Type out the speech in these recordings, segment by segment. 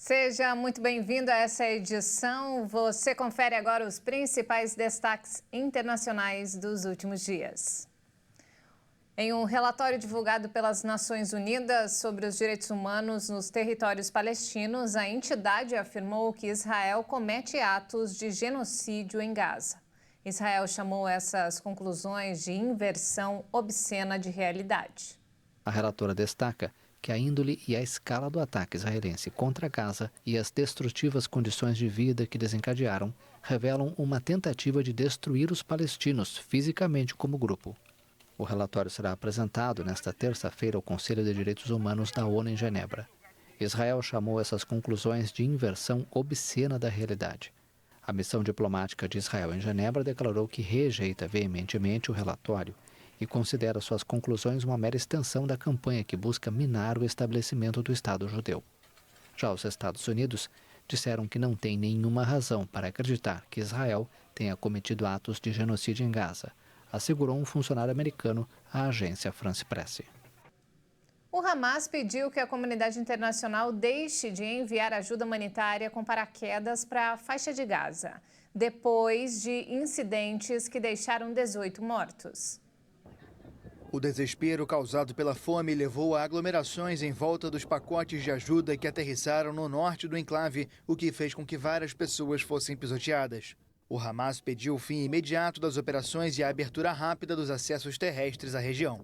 Seja muito bem-vindo a essa edição. Você confere agora os principais destaques internacionais dos últimos dias. Em um relatório divulgado pelas Nações Unidas sobre os direitos humanos nos territórios palestinos, a entidade afirmou que Israel comete atos de genocídio em Gaza. Israel chamou essas conclusões de inversão obscena de realidade. A relatora destaca que a índole e a escala do ataque israelense contra Gaza e as destrutivas condições de vida que desencadearam revelam uma tentativa de destruir os palestinos fisicamente como grupo. O relatório será apresentado nesta terça-feira ao Conselho de Direitos Humanos da ONU em Genebra. Israel chamou essas conclusões de inversão obscena da realidade. A missão diplomática de Israel em Genebra declarou que rejeita veementemente o relatório e considera suas conclusões uma mera extensão da campanha que busca minar o estabelecimento do Estado judeu. Já os Estados Unidos disseram que não tem nenhuma razão para acreditar que Israel tenha cometido atos de genocídio em Gaza, assegurou um funcionário americano à agência France Presse. O Hamas pediu que a comunidade internacional deixe de enviar ajuda humanitária com paraquedas para a faixa de Gaza, depois de incidentes que deixaram 18 mortos. O desespero causado pela fome levou a aglomerações em volta dos pacotes de ajuda que aterrissaram no norte do enclave, o que fez com que várias pessoas fossem pisoteadas. O Hamas pediu o fim imediato das operações e a abertura rápida dos acessos terrestres à região.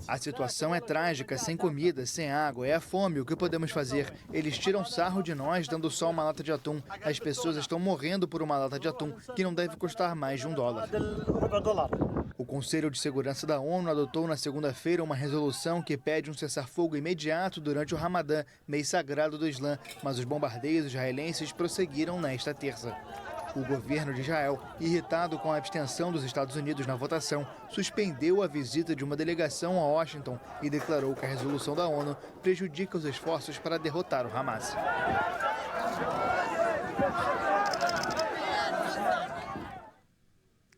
A situação é trágica, sem comida, sem água, é a fome, o que podemos fazer? Eles tiram sarro de nós dando só uma lata de atum. As pessoas estão morrendo por uma lata de atum, que não deve custar mais de $1. O Conselho de Segurança da ONU adotou na segunda-feira uma resolução que pede um cessar-fogo imediato durante o Ramadã, mês sagrado do Islã, mas os bombardeios israelenses prosseguiram nesta terça. O governo de Israel, irritado com a abstenção dos Estados Unidos na votação, suspendeu a visita de uma delegação a Washington e declarou que a resolução da ONU prejudica os esforços para derrotar o Hamas.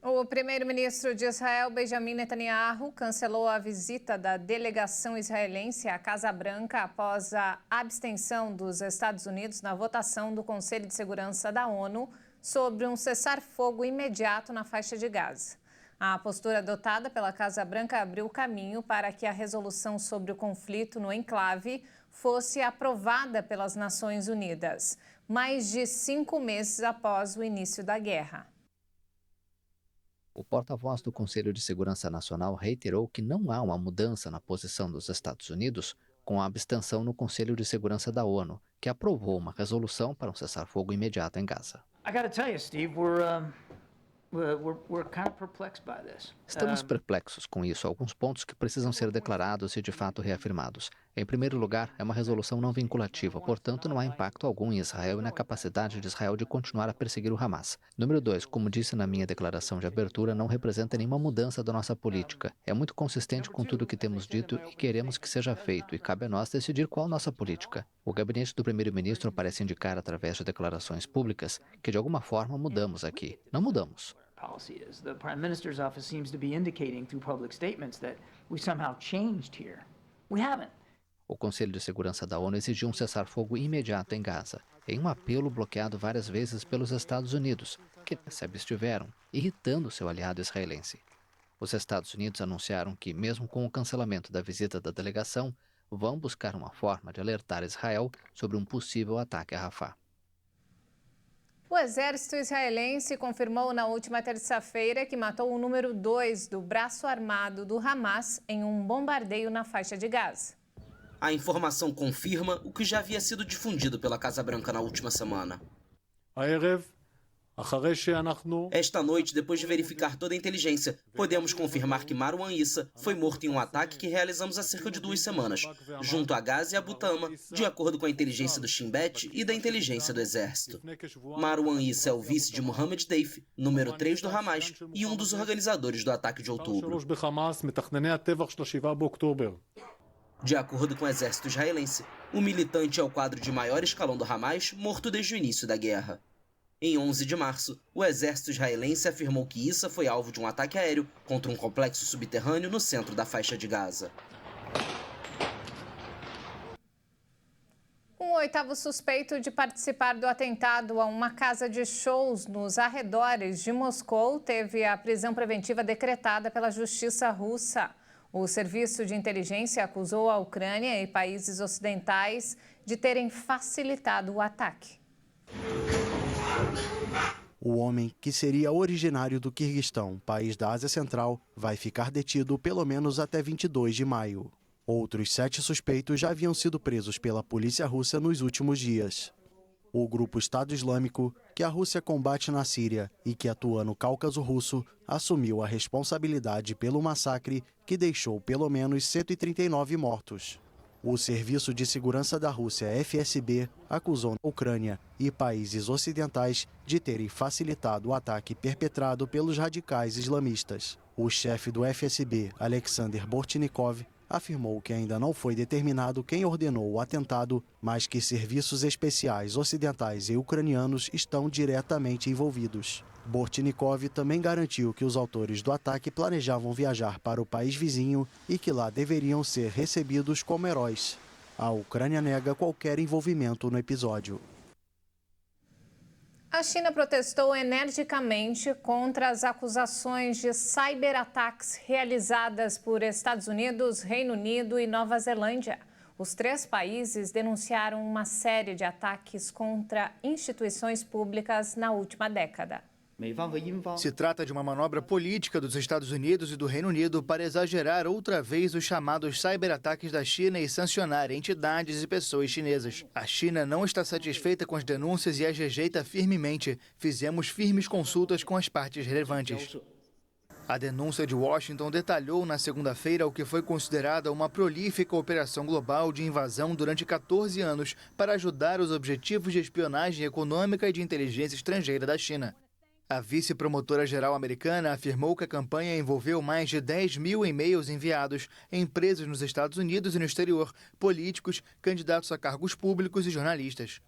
O primeiro-ministro de Israel, Benjamin Netanyahu, cancelou a visita da delegação israelense à Casa Branca após a abstenção dos Estados Unidos na votação do Conselho de Segurança da ONU sobre um cessar-fogo imediato na faixa de Gaza. A postura adotada pela Casa Branca abriu caminho para que a resolução sobre o conflito no enclave fosse aprovada pelas Nações Unidas, mais de 5 meses após o início da guerra. O porta-voz do Conselho de Segurança Nacional reiterou que não há uma mudança na posição dos Estados Unidos com a abstenção no Conselho de Segurança da ONU, que aprovou uma resolução para um cessar-fogo imediato em Gaza. Estamos perplexos com isso. Alguns pontos que precisam ser declarados e de fato reafirmados. Em primeiro lugar, é uma resolução não vinculativa, portanto não há impacto algum em Israel e na capacidade de Israel de continuar a perseguir o Hamas. Número 2, como disse na minha declaração de abertura, não representa nenhuma mudança da nossa política. É muito consistente com tudo o que temos dito e queremos que seja feito, e cabe a nós decidir qual nossa política. O gabinete do primeiro-ministro parece indicar através de declarações públicas que de alguma forma mudamos aqui. Não mudamos. Policy is. The Prime Minister's office seems to be indicating through public statements that we somehow changed here. We haven't. O Conselho de Segurança da ONU exigiu um cessar-fogo imediato em Gaza, em um apelo bloqueado várias vezes pelos Estados Unidos, que se abstiveram, irritando seu aliado israelense. Os Estados Unidos anunciaram que, mesmo com o cancelamento da visita da delegação, vão buscar uma forma de alertar Israel sobre um possível ataque a Rafah. O exército israelense confirmou na última terça-feira que matou o número 2 do braço armado do Hamas em um bombardeio na faixa de Gaza. A informação confirma o que já havia sido difundido pela Casa Branca na última semana. Esta noite, depois de verificar toda a inteligência, podemos confirmar que Marwan Issa foi morto em um ataque que realizamos há cerca de 2 semanas, junto a Gaza e Abu Tama, de acordo com a inteligência do Shin Bet e da inteligência do Exército. Marwan Issa é o vice de Mohammed Deif, número 3 do Hamas, e um dos organizadores do ataque de outubro. De acordo com o exército israelense, o militante é o quadro de maior escalão do Hamas, morto desde o início da guerra. Em 11 de março, o exército israelense afirmou que Issa foi alvo de um ataque aéreo contra um complexo subterrâneo no centro da faixa de Gaza. Um oitavo suspeito de participar do atentado a uma casa de shows nos arredores de Moscou teve a prisão preventiva decretada pela justiça russa. O serviço de inteligência acusou a Ucrânia e países ocidentais de terem facilitado o ataque. O homem, que seria originário do Quirguistão, país da Ásia Central, vai ficar detido pelo menos até 22 de maio. Outros 7 suspeitos já haviam sido presos pela polícia russa nos últimos dias. O grupo Estado Islâmico, que a Rússia combate na Síria e que atua no Cáucaso Russo, assumiu a responsabilidade pelo massacre que deixou pelo menos 139 mortos. O Serviço de Segurança da Rússia, FSB, acusou a Ucrânia e países ocidentais de terem facilitado o ataque perpetrado pelos radicais islamistas. O chefe do FSB, Alexander Bortnikov, afirmou que ainda não foi determinado quem ordenou o atentado, mas que serviços especiais ocidentais e ucranianos estão diretamente envolvidos. Bortnikov também garantiu que os autores do ataque planejavam viajar para o país vizinho e que lá deveriam ser recebidos como heróis. A Ucrânia nega qualquer envolvimento no episódio. A China protestou energicamente contra as acusações de cyberataques realizadas por Estados Unidos, Reino Unido e Nova Zelândia. Os 3 países denunciaram uma série de ataques contra instituições públicas na última década. Se trata de uma manobra política dos Estados Unidos e do Reino Unido para exagerar outra vez os chamados cyberataques da China e sancionar entidades e pessoas chinesas. A China não está satisfeita com as denúncias e as rejeita firmemente. Fizemos firmes consultas com as partes relevantes. A denúncia de Washington detalhou na segunda-feira o que foi considerada uma prolífica operação global de invasão durante 14 anos para ajudar os objetivos de espionagem econômica e de inteligência estrangeira da China. A vice-promotora-geral americana afirmou que a campanha envolveu mais de 10 mil e-mails enviados em empresas nos Estados Unidos e no exterior, políticos, candidatos a cargos públicos e jornalistas.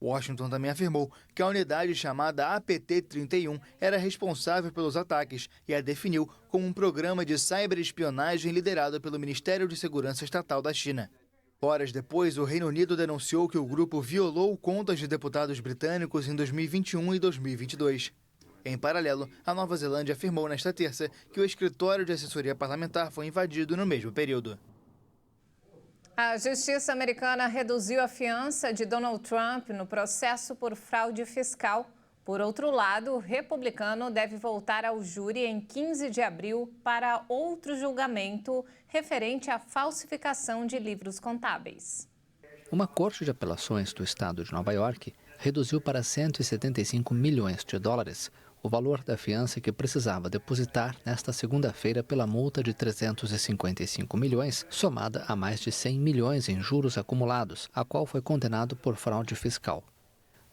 Washington também afirmou que a unidade chamada APT-31 era responsável pelos ataques e a definiu como um programa de ciberespionagem liderado pelo Ministério de Segurança Estatal da China. Horas depois, o Reino Unido denunciou que o grupo violou contas de deputados britânicos em 2021 e 2022. Em paralelo, a Nova Zelândia afirmou nesta terça que o escritório de assessoria parlamentar foi invadido no mesmo período. A justiça americana reduziu a fiança de Donald Trump no processo por fraude fiscal. Por outro lado, o republicano deve voltar ao júri em 15 de abril para outro julgamento referente à falsificação de livros contábeis. Uma corte de apelações do estado de Nova York reduziu para 175 milhões de dólares o valor da fiança que precisava depositar nesta segunda-feira pela multa de 355 milhões, somada a mais de 100 milhões em juros acumulados, a qual foi condenado por fraude fiscal.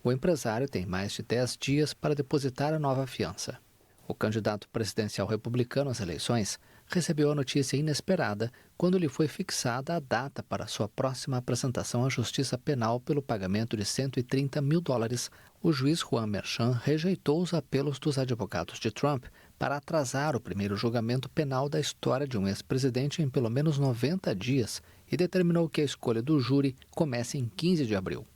O empresário tem mais de 10 dias para depositar a nova fiança. O candidato presidencial republicano às eleições recebeu a notícia inesperada quando lhe foi fixada a data para sua próxima apresentação à Justiça Penal pelo pagamento de 130 mil dólares. O juiz Juan Merchan rejeitou os apelos dos advogados de Trump para atrasar o primeiro julgamento penal da história de um ex-presidente em pelo menos 90 dias e determinou que a escolha do júri comece em 15 de abril.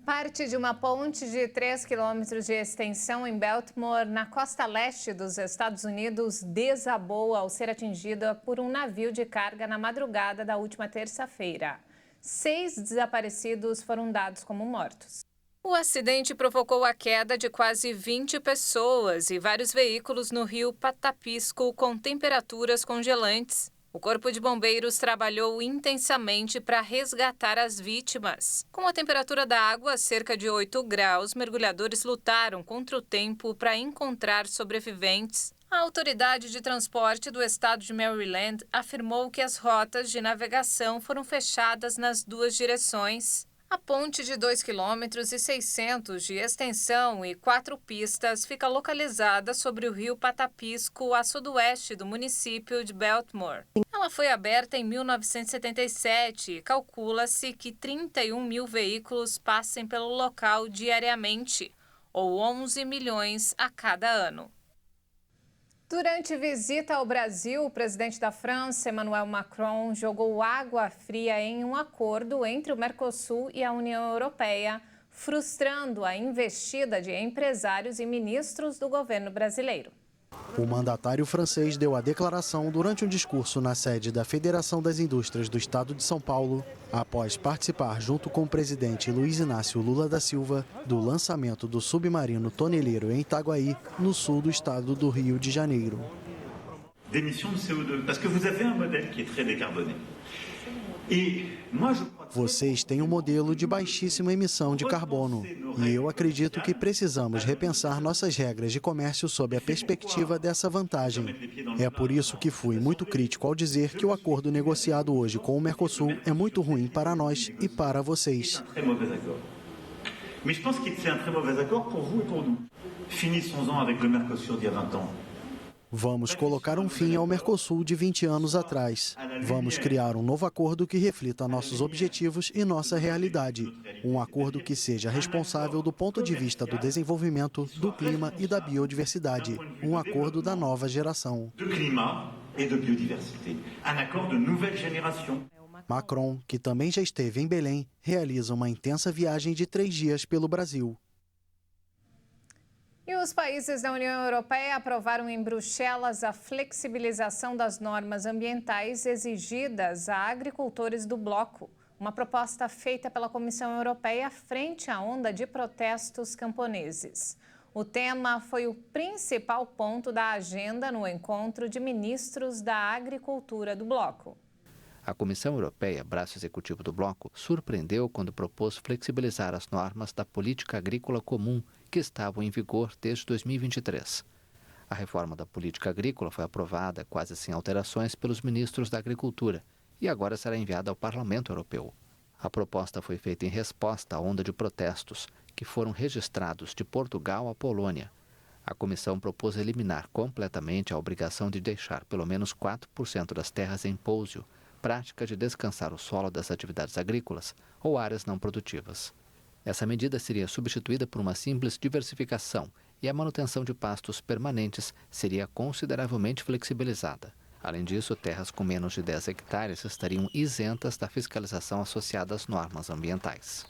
Parte de uma ponte de 3 quilômetros de extensão em Baltimore, na costa leste dos Estados Unidos, desabou ao ser atingida por um navio de carga na madrugada da última terça-feira. 6 desaparecidos foram dados como mortos. O acidente provocou a queda de quase 20 pessoas e vários veículos no rio Patapisco com temperaturas congelantes. O Corpo de Bombeiros trabalhou intensamente para resgatar as vítimas. Com a temperatura da água a cerca de 8 graus, mergulhadores lutaram contra o tempo para encontrar sobreviventes. A Autoridade de Transporte do estado de Maryland afirmou que as rotas de navegação foram fechadas nas 2 direções. A ponte de 2,6 km de extensão e 4 pistas fica localizada sobre o rio Patapisco, a sudoeste do município de Baltimore. Ela foi aberta em 1977 e calcula-se que 31 mil veículos passem pelo local diariamente, ou 11 milhões a cada ano. Durante visita ao Brasil, o presidente da França, Emmanuel Macron, jogou água fria em um acordo entre o Mercosul e a União Europeia, frustrando a investida de empresários e ministros do governo brasileiro. O mandatário francês deu a declaração durante um discurso na sede da Federação das Indústrias do Estado de São Paulo, após participar, junto com o presidente Luiz Inácio Lula da Silva, do lançamento do submarino toneleiro em Itaguaí, no sul do estado do Rio de Janeiro. D'émissions de CO2, parce que vous avez un modèle qui est très décarboné. Vocês têm um modelo de baixíssima emissão de carbono e eu acredito que precisamos repensar nossas regras de comércio sob a perspectiva dessa vantagem. É por isso que fui muito crítico ao dizer que o acordo negociado hoje com o Mercosul é muito ruim para nós e para vocês. Mas eu penso que é um très mauvais accord pour vous et pour nous. Finissons-en avec le Mercosur d'il y a 20 ans. Vamos colocar um fim ao Mercosul de 20 anos atrás. Vamos criar um novo acordo que reflita nossos objetivos e nossa realidade. Um acordo que seja responsável do ponto de vista do desenvolvimento, do clima e da biodiversidade. Um acordo da nova geração. De clima e de biodiversité. Um acordo de nouvelle génération. Macron, que também já esteve em Belém, realiza uma intensa viagem de 3 dias pelo Brasil. E os países da União Europeia aprovaram em Bruxelas a flexibilização das normas ambientais exigidas a agricultores do bloco. Uma proposta feita pela Comissão Europeia frente à onda de protestos camponeses. O tema foi o principal ponto da agenda no encontro de ministros da agricultura do bloco. A Comissão Europeia, braço executivo do bloco, surpreendeu quando propôs flexibilizar as normas da política agrícola comum que estavam em vigor desde 2023. A reforma da política agrícola foi aprovada quase sem alterações pelos ministros da Agricultura e agora será enviada ao Parlamento Europeu. A proposta foi feita em resposta à onda de protestos que foram registrados de Portugal à Polônia. A comissão propôs eliminar completamente a obrigação de deixar pelo menos 4% das terras em pouso, prática de descansar o solo das atividades agrícolas ou áreas não produtivas. Essa medida seria substituída por uma simples diversificação e a manutenção de pastos permanentes seria consideravelmente flexibilizada. Além disso, terras com menos de 10 hectares estariam isentas da fiscalização associada às normas ambientais.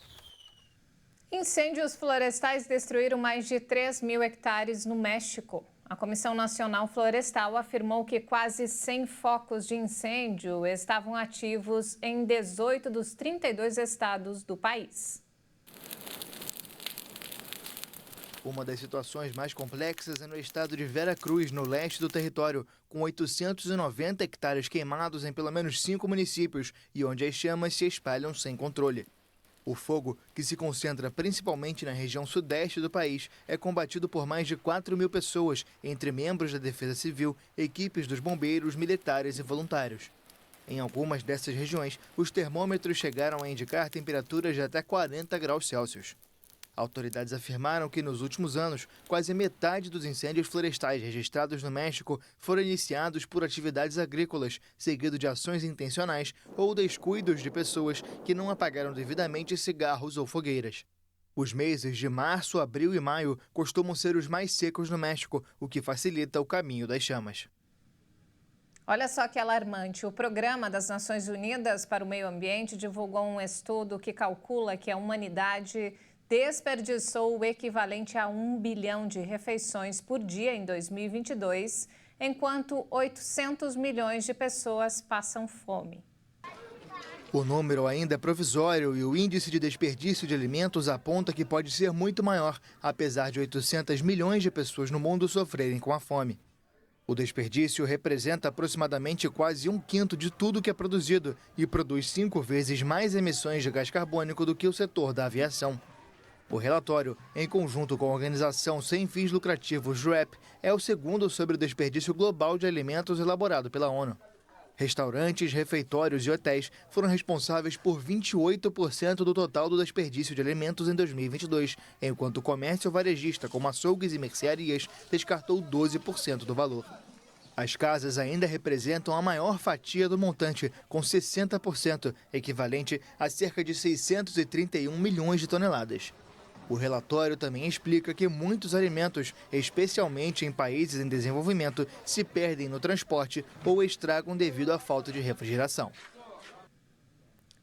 Incêndios florestais destruíram mais de 3.000 hectares no México. A Comissão Nacional Florestal afirmou que quase 100 focos de incêndio estavam ativos em 18 dos 32 estados do país. Uma das situações mais complexas é no estado de Veracruz, no leste do território, com 890 hectares queimados em pelo menos 5 municípios e onde as chamas se espalham sem controle. O fogo, que se concentra principalmente na região sudeste do país, é combatido por mais de 4.000 pessoas, entre membros da Defesa Civil, equipes dos bombeiros, militares e voluntários. Em algumas dessas regiões, os termômetros chegaram a indicar temperaturas de até 40 graus Celsius. Autoridades afirmaram que nos últimos anos, quase metade dos incêndios florestais registrados no México foram iniciados por atividades agrícolas, seguido de ações intencionais ou descuidos de pessoas que não apagaram devidamente cigarros ou fogueiras. Os meses de março, abril e maio costumam ser os mais secos no México, o que facilita o caminho das chamas. Olha só que alarmante. O Programa das Nações Unidas para o Meio Ambiente divulgou um estudo que calcula que a humanidade desperdiçou o equivalente a 1 bilhão de refeições por dia em 2022, enquanto 800 milhões de pessoas passam fome. O número ainda é provisório e o índice de desperdício de alimentos aponta que pode ser muito maior, apesar de 800 milhões de pessoas no mundo sofrerem com a fome. O desperdício representa aproximadamente quase 1/5 de tudo que é produzido e produz 5 vezes mais emissões de gás carbônico do que o setor da aviação. O relatório, em conjunto com a organização sem fins lucrativos REP, é o segundo sobre o desperdício global de alimentos elaborado pela ONU. Restaurantes, refeitórios e hotéis foram responsáveis por 28% do total do desperdício de alimentos em 2022, enquanto o comércio varejista, como açougues e mercearias, descartou 12% do valor. As casas ainda representam a maior fatia do montante, com 60%, equivalente a cerca de 631 milhões de toneladas. O relatório também explica que muitos alimentos, especialmente em países em desenvolvimento, se perdem no transporte ou estragam devido à falta de refrigeração.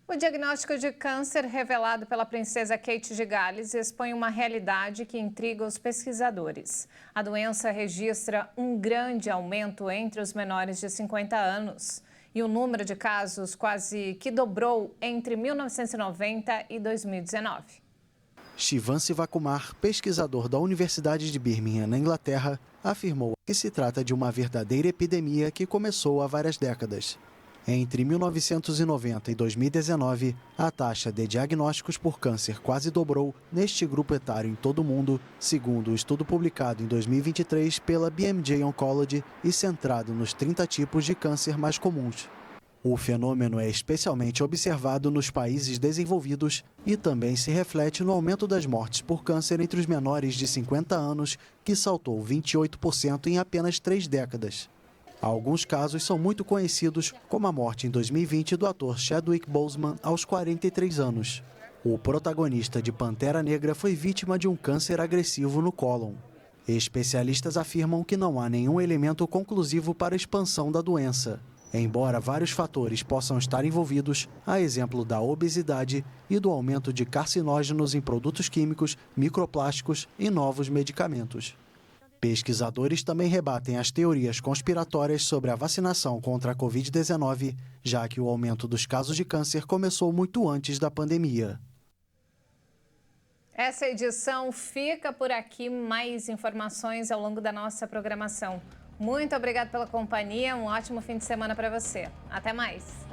O diagnóstico de câncer revelado pela princesa Kate de Gales expõe uma realidade que intriga os pesquisadores. A doença registra um grande aumento entre os menores de 50 anos. E o número de casos quase que dobrou entre 1990 e 2019. Shivan Sivakumar, pesquisador da Universidade de Birmingham, na Inglaterra, afirmou que se trata de uma verdadeira epidemia que começou há várias décadas. Entre 1990 e 2019, a taxa de diagnósticos por câncer quase dobrou neste grupo etário em todo o mundo, segundo o estudo publicado em 2023 pela BMJ Oncology e centrado nos 30 tipos de câncer mais comuns. O fenômeno é especialmente observado nos países desenvolvidos e também se reflete no aumento das mortes por câncer entre os menores de 50 anos, que saltou 28% em apenas 3 décadas. Alguns casos são muito conhecidos, como a morte em 2020 do ator Chadwick Boseman aos 43 anos. O protagonista de Pantera Negra foi vítima de um câncer agressivo no cólon. Especialistas afirmam que não há nenhum elemento conclusivo para a expansão da doença. Embora vários fatores possam estar envolvidos, a exemplo da obesidade e do aumento de carcinógenos em produtos químicos, microplásticos e novos medicamentos. Pesquisadores também rebatem as teorias conspiratórias sobre a vacinação contra a Covid-19, já que o aumento dos casos de câncer começou muito antes da pandemia. Essa edição fica por aqui. Mais informações ao longo da nossa programação. Muito obrigada pela companhia. Um ótimo fim de semana para você. Até mais.